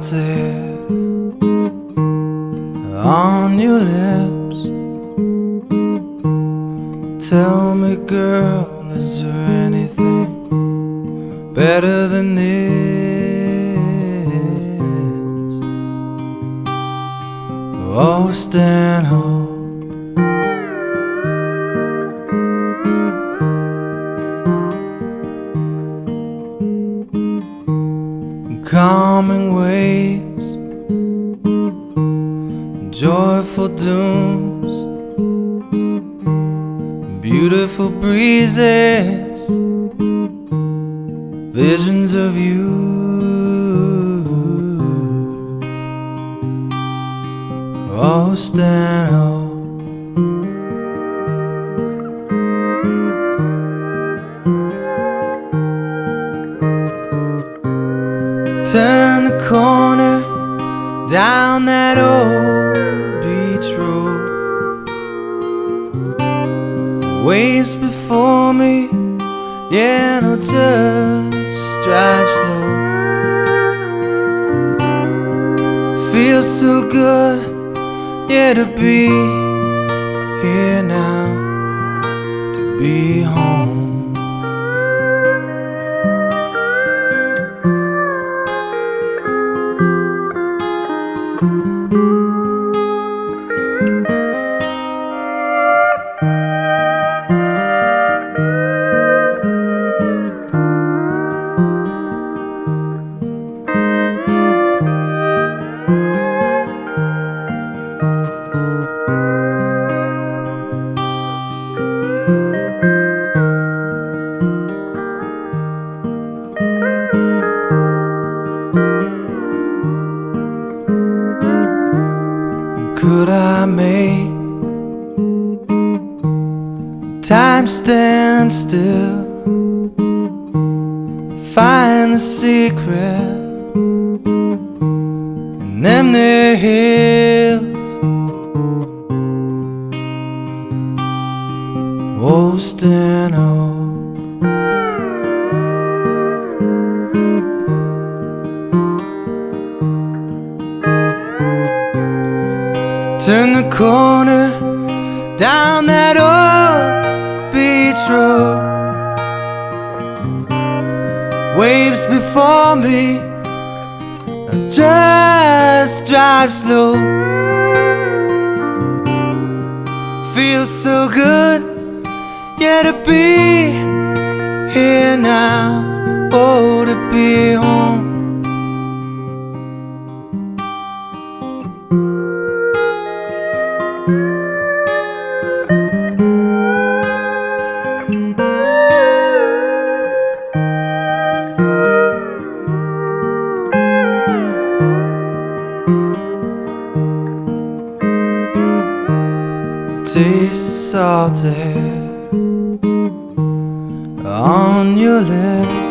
salted on your lips. Tell me, girl, is there anything better than this? Oh, stand home. Calming waves, joyful dooms, beautiful breezes, visions of you. Oh, stand home. Turn the corner down that old beach road. Waves before me, yeah, and I'll just drive slow. Feels so good, yeah, to be here now, to be home. Could I make time stand still, find the secret in them there hills? Oh, stand home. Turn the corner down that old beach road. Waves before me, I just drive slow. Feels so good, yeah, to be here now. Oh, to be home. Taste salted on your lips.